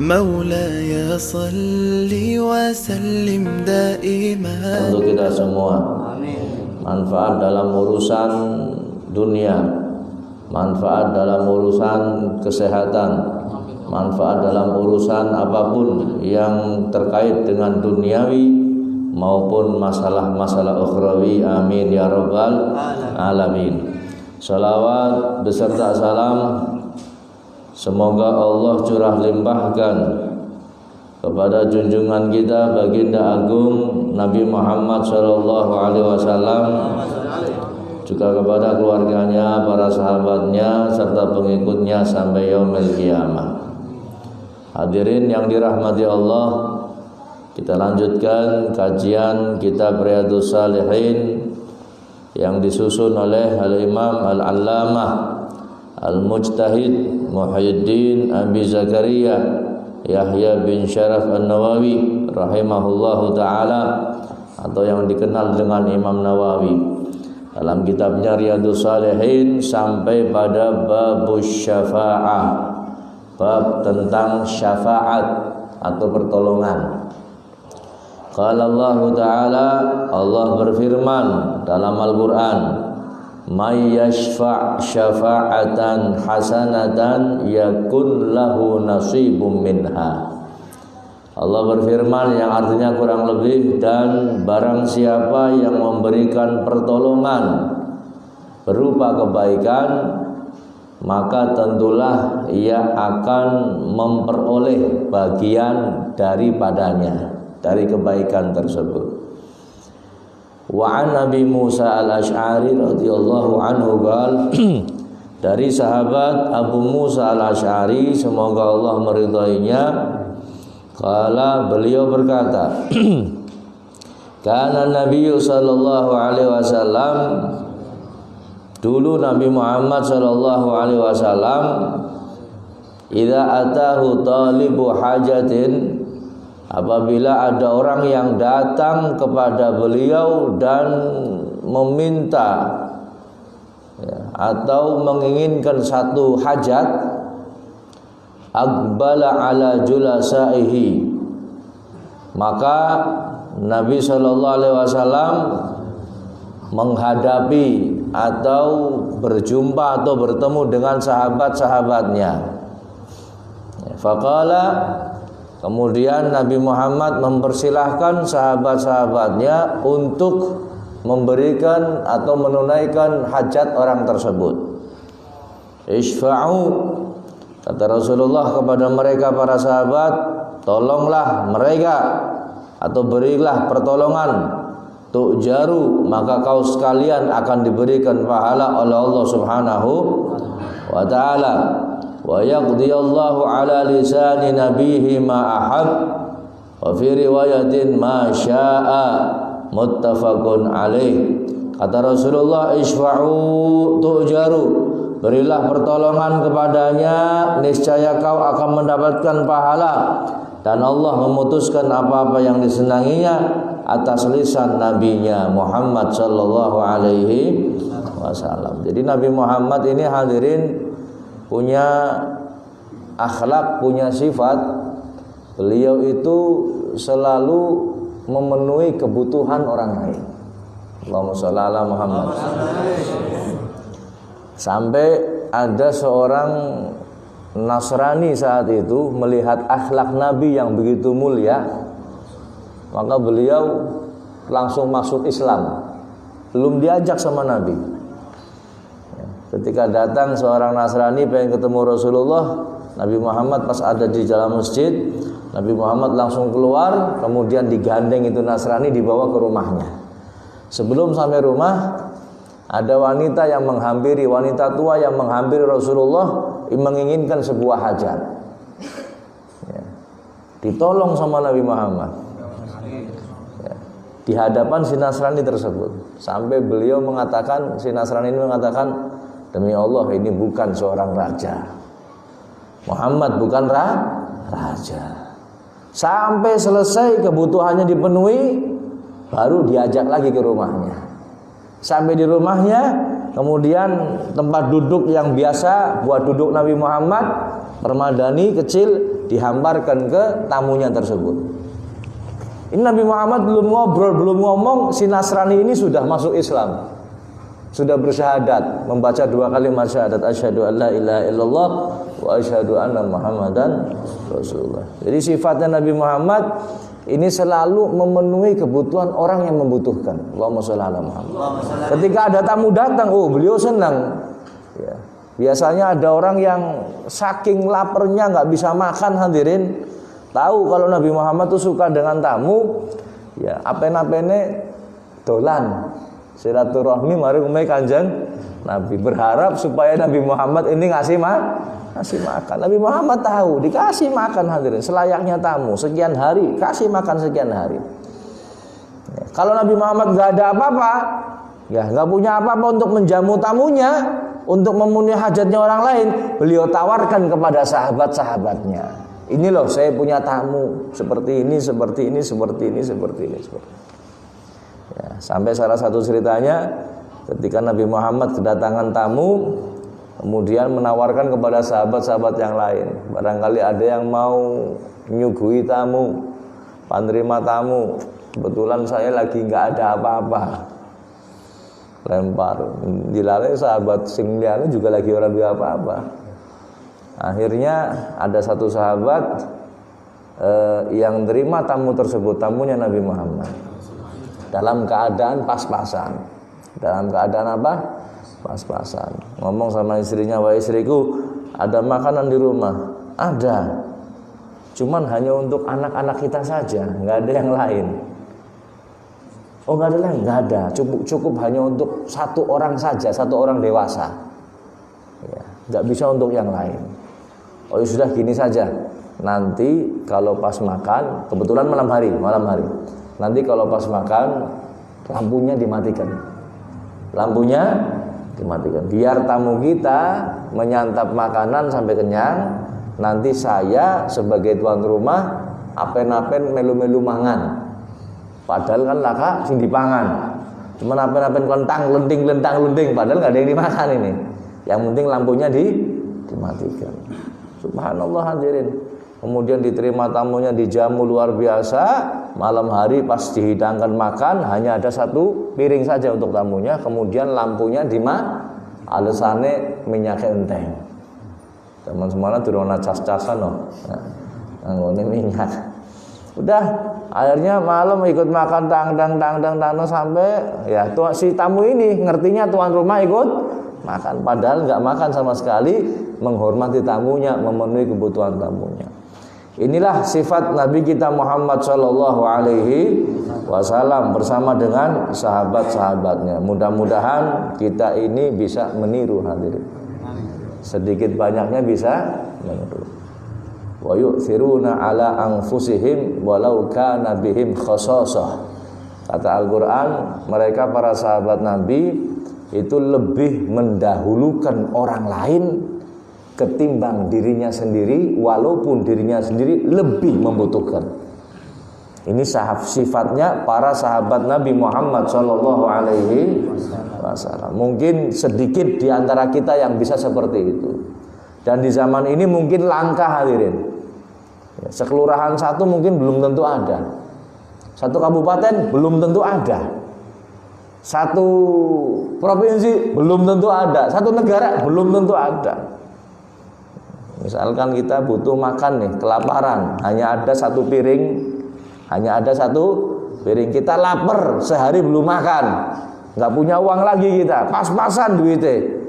مولاي صل وسلم دائما. Untuk kita semua, manfaat dalam urusan dunia, manfaat dalam urusan kesehatan, manfaat dalam urusan apapun yang terkait dengan duniawi maupun masalah-masalah ukhrawi. Amin ya rabbal alamin. Salawat beserta salam semoga Allah curah limpahkan kepada junjungan kita baginda agung Nabi Muhammad sallallahu alaihi wasallam, juga kepada keluarganya, para sahabatnya serta pengikutnya sampai yaumil qiyamah. Hadirin yang dirahmati Allah, kita lanjutkan kajian kitab Riyadhus Shalihin yang disusun oleh Al-Imam Al-Allamah Al-Mujtahid Muhyiddin Abi Zakaria Yahya bin Syaraf An-Nawawi rahimahullahu ta'ala, atau yang dikenal dengan Imam Nawawi. Dalam kitabnya Riyadhus Shalihin sampai pada babus syafa'ah, bab tentang syafaat atau pertolongan. Qala Allah Ta'ala, Allah berfirman dalam Al-Quran, may yashfa' syafa'atan hasanatan yakun lahu nasibum minha. Allah berfirman yang artinya kurang lebih, dan barang siapa yang memberikan pertolongan berupa kebaikan, maka tentulah ia akan memperoleh bagian daripadanya, dari kebaikan tersebut. Wa an Nabi Musa al-Ash'ari radhiyallahu anhu qala, dari sahabat Abu Musa al-Ash'ari semoga Allah meridainya, qala, beliau berkata, kana Nabi sallallahu alaihi wasallam, dulu Nabi Muhammad sallallahu alaihi wasallam, idza atahu talibu hajatin, apabila ada orang yang datang kepada beliau dan meminta atau menginginkan satu hajat, aqbala ala julasaihi, maka Nabi sallallahu alaihi wasallam menghadapi atau berjumpa atau bertemu dengan sahabat-sahabatnya. Faqala, kemudian Nabi Muhammad mempersilahkan sahabat-sahabatnya untuk memberikan atau menunaikan hajat orang tersebut. Isfa'u, kata Rasulullah kepada mereka para sahabat, tolonglah mereka atau berilah pertolongan. Tu'jaru, maka kau sekalian akan diberikan pahala oleh Allah Subhanahu wa ta'ala. Wa yaqdiyallahu ala lisani nabihi ma ahab, wa fi riwayatin ma syaa, muttafaqun alaih. Kata Rasulullah, isfa'u tu'jaru, berilah pertolongan kepadanya, niscaya kau akan mendapatkan pahala, dan Allah memutuskan apa-apa yang disenanginya atas lisan nabinya Muhammad sallallahu alaihi wasallam. Jadi Nabi Muhammad ini hadirin punya akhlak, punya sifat. Beliau itu selalu memenuhi kebutuhan orang lain. Allahumma shalli ala Muhammad. Sampai ada seorang Nasrani saat itu melihat akhlak Nabi yang begitu mulia, maka beliau langsung masuk Islam, belum diajak sama Nabi. Ketika datang seorang Nasrani pengen ketemu Rasulullah, Nabi Muhammad pas ada di dalam masjid, Nabi Muhammad langsung keluar, kemudian digandeng itu Nasrani, dibawa ke rumahnya. Sebelum sampai rumah, ada wanita yang menghampiri, wanita tua yang menghampiri Rasulullah, menginginkan sebuah hajat. Ditolong sama Nabi Muhammad di hadapan si Nasrani tersebut, sampai beliau mengatakan, si Nasrani ini mengatakan, demi Allah ini bukan seorang raja, Muhammad bukan raja. Sampai selesai kebutuhannya dipenuhi, baru diajak lagi ke rumahnya. Sampai di rumahnya, kemudian tempat duduk yang biasa buat duduk Nabi Muhammad, permadani kecil, dihamparkan ke tamunya tersebut. Ini Nabi Muhammad belum ngobrol, belum ngomong, si Nasrani ini sudah masuk Islam, sudah bersyahadat, membaca 2 kalimat syahadat, asyhadu an la ilaha illallah wa asyhadu anna Muhammadan Rasulullah. Jadi sifatnya Nabi Muhammad ini selalu memenuhi kebutuhan orang yang membutuhkan. Allahumma sholli ala Muhammad. Ketika ada tamu datang, oh beliau senang. Ya. Biasanya ada orang yang saking laparnya nggak bisa makan, hadirin. Tahu kalau Nabi Muhammad tuh suka dengan tamu, ya apen-apene dolan silaturahmi mari umai Kanjeng Nabi, berharap supaya Nabi Muhammad ini ngasih makan. Nabi Muhammad tahu dikasih makan, hadirin, selayaknya tamu sekian hari, kasih makan sekian hari. Ya, kalau Nabi Muhammad nggak ada apa-apa, ya nggak punya apa-apa untuk menjamu tamunya, untuk memenuhi hajatnya orang lain, beliau tawarkan kepada sahabat-sahabatnya. Ini loh, saya punya tamu seperti ini, seperti ini, seperti ini, seperti ini, seperti ini. Ya, sampai salah satu ceritanya ketika Nabi Muhammad kedatangan tamu, kemudian menawarkan kepada sahabat-sahabat yang lain, barangkali ada yang mau menyuguhi tamu, penerima tamu. Kebetulan saya lagi nggak ada apa-apa, lempar dilalui sahabat sing liyane juga lagi orang duwe apa-apa. Akhirnya ada satu sahabat yang terima tamu tersebut, tamunya Nabi Muhammad, dalam keadaan pas-pasan. Dalam keadaan apa? Pas-pasan. Ngomong sama istrinya, wahai istriku, ada makanan di rumah? Ada. Cuman hanya untuk anak-anak kita saja, nggak ada yang lain. Oh nggak ada lain? Nggak ada. Cukup hanya untuk satu orang saja, satu orang dewasa. Ya, nggak bisa untuk yang lain. Oh ya sudah, gini saja. Nanti kalau pas makan, kebetulan malam hari. Nanti kalau pas makan, lampunya dimatikan. Biar tamu kita menyantap makanan sampai kenyang. Nanti saya sebagai tuan rumah apen-apen melu-melu mangan. Padahal kan laka sing dipangan. Cuman apen-apen kontang lenting. Padahal nggak ada yang dimakan ini. Yang penting lampunya dimatikan. Subhanallah, hadirin. Kemudian diterima tamunya, dijamu luar biasa. Malam hari pas dihidangkan makan, hanya ada satu piring saja untuk tamunya. Kemudian lampunya alasane minyak enteng. Teman semuanya turun cas-casan loh. Anggone minyak. Udah, akhirnya malam ikut makan tang sampai ya si tamu ini ngertinya tuan rumah ikut makan, padahal nggak makan sama sekali, menghormati tamunya, memenuhi kebutuhan tamunya. Inilah sifat Nabi kita Muhammad Shallallahu Alaihi Wasallam bersama dengan sahabat-sahabatnya. Mudah-mudahan kita ini bisa meniru, hadirin. Sedikit banyaknya bisa meniru. Wa yu'thiruna ala anfusihim walau kana bihim khasasah. Kata Al-Qur'an, mereka para sahabat Nabi itu lebih mendahulukan orang lain ketimbang dirinya sendiri, walaupun dirinya sendiri lebih membutuhkan. Ini sifatnya para sahabat Nabi Muhammad Shallallahu Alaihi Wasallam. Mungkin sedikit di antara kita yang bisa seperti itu. Dan di zaman ini mungkin langka, hadirin. Sekelurahan satu mungkin belum tentu ada. Satu kabupaten belum tentu ada. Satu provinsi belum tentu ada, satu negara belum tentu ada. Misalkan kita butuh makan nih, kelaparan, hanya ada satu piring, kita lapar, sehari belum makan, nggak punya uang lagi kita, pas-pasan duitnya.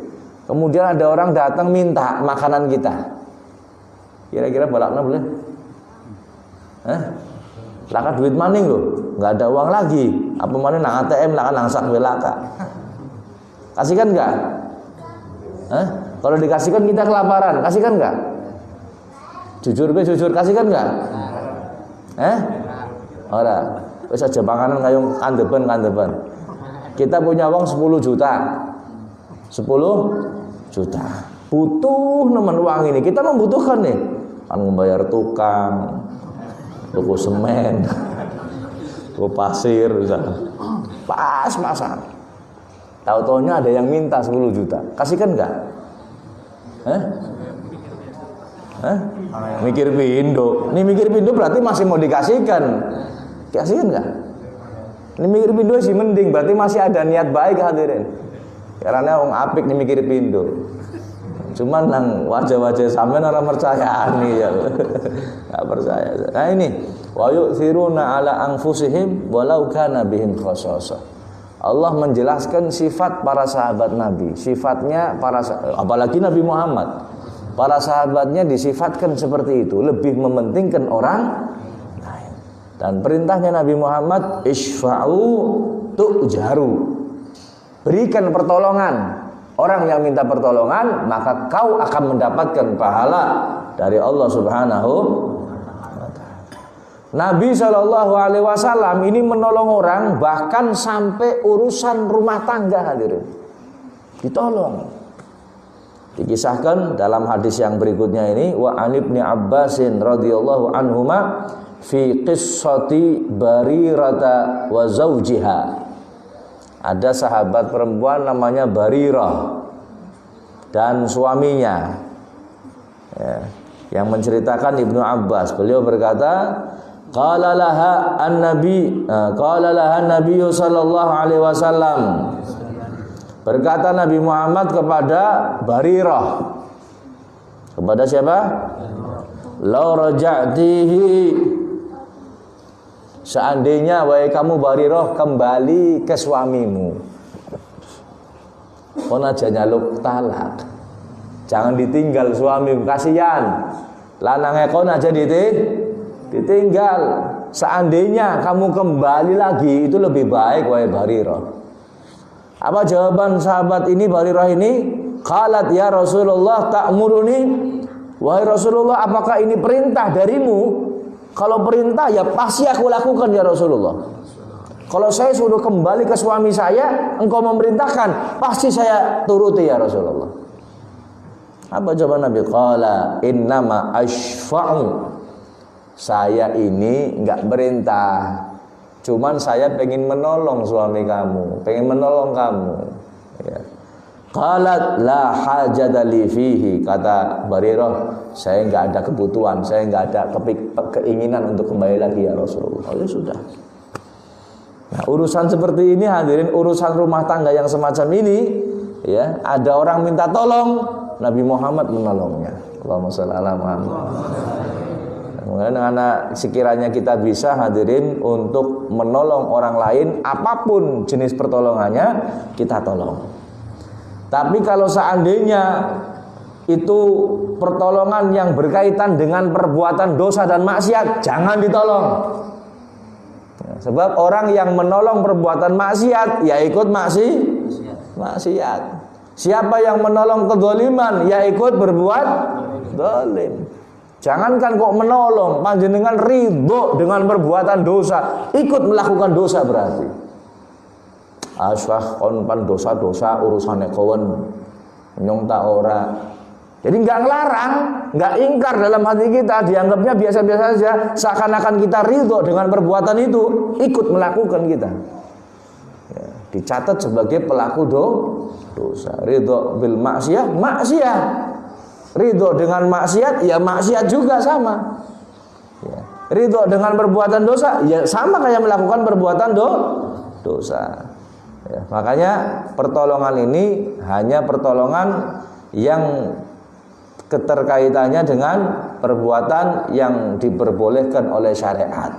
Kemudian ada orang datang minta makanan kita, kira-kira balakna boleh? Laka duit maning loh, nggak ada uang lagi. Apa mana nang ATM laka nang sak belaka. Kasihkan nggak? Kalau dikasihkan kita kelaparan, kasihkan nggak? Jujur kasihkan nggak? Ora, wis aja panganan kayong kandeban. Kita punya uang 10 juta. 10 juta. Butuh nemen uang ini. Kita membutuhkan nih. Kan membayar tukang, toko semen, toko pasir, pas-pasan. Tahu-taunya ada yang minta 10 juta. Kasihkan enggak? Hah? Mikir pindo. Ini mikir pindo berarti masih mau dikasihkan. Kasihkan enggak? Ini mikir pindo sih mending, berarti masih ada niat baik hadirin. Karena wong apik nih mikir pindo. Cuman nang wajah-wajah sampean ora percaya nih ya. Enggak percaya. Nah ini wa yu'thiruna ala anfusihim walau kana bihim khassasah. Allah menjelaskan sifat para sahabat Nabi, sifatnya apalagi Nabi Muhammad. Para sahabatnya disifatkan seperti itu, lebih mementingkan orang lain. Dan perintahnya Nabi Muhammad, isfa'u tu'jaru. Berikan pertolongan. Orang yang minta pertolongan, maka kau akan mendapatkan pahala dari Allah Subhanahu wa ta'ala. Nabi SAW ini menolong orang bahkan sampai urusan rumah tangga hadirin. Ditolong. Dikisahkan dalam hadis yang berikutnya ini, wa an ibni Abbasin radhiyallahu anhuma fi qissati Barirata wa zawjiha. Ada sahabat perempuan namanya Barirah dan suaminya ya, yang menceritakan Ibnu Abbas. Beliau berkata, qala laha an-nabi sallallahu alaihi wasallam. Berkata Nabi Muhammad kepada Barirah. Kepada siapa? Law raja'tihi, seandainya wahai kamu Barirah kembali ke suamimu, kon aja nyaluk talak, jangan ditinggal suamimu, kasihan lanangnya kon aja ditinggal. Seandainya kamu kembali lagi itu lebih baik wahai Barirah. Apa jawaban sahabat ini, Barirah ini? Qalat ya Rasulullah ta'muruni, wahai Rasulullah apakah ini perintah darimu? Kalau perintah ya pasti aku lakukan ya Rasulullah. Kalau saya suruh kembali ke suami saya, engkau memerintahkan, pasti saya turuti ya Rasulullah. Apa jawaban Nabi? Qala innama ashfa'u. Saya ini enggak berintah, cuman saya pengen menolong suami kamu, pengen menolong kamu. Ya. Qalat la hajata li fihi, kata Barirah, saya enggak ada kebutuhan, saya enggak ada keinginan untuk kembali lagi ya Rasulullah. Oh ya sudah. Nah, urusan seperti ini hadirin, urusan rumah tangga yang semacam ini, ya, ada orang minta tolong, Nabi Muhammad menolongnya. Allahumma shalli ala Muhammad. Kemudian anak sekiranya kita bisa hadirin untuk menolong orang lain, apapun jenis pertolongannya, kita tolong. Tapi kalau seandainya itu pertolongan yang berkaitan dengan perbuatan dosa dan maksiat, jangan ditolong. Ya, sebab orang yang menolong perbuatan maksiat, ya ikut maksiat. Siapa yang menolong kezaliman, ya ikut berbuat zalim. Jangankan kok menolong, panjenengan ridho dengan perbuatan dosa, ikut melakukan dosa berarti. Aswah kon pan dosa-dosa urusane kawan nyong ta ora. Jadi enggak ngelarang, enggak ingkar dalam hati kita, dianggapnya biasa-biasa saja, seakan-akan kita ridho dengan perbuatan itu, ikut melakukan kita. Ya, dicatat sebagai pelaku dosa. Ridho bil maksiat. Ridho dengan maksiat, ya maksiat juga sama. Ya. Ridho dengan perbuatan dosa, ya sama kayak melakukan perbuatan dosa. Ya, makanya pertolongan ini hanya pertolongan yang keterkaitannya dengan perbuatan yang diperbolehkan oleh syariat.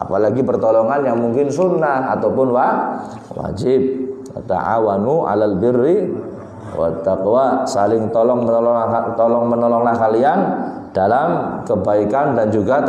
Apalagi pertolongan yang mungkin sunnah ataupun wajib. Ta'awanu 'alal birri wat taqwa, saling tolong menolonglah kalian dalam kebaikan dan juga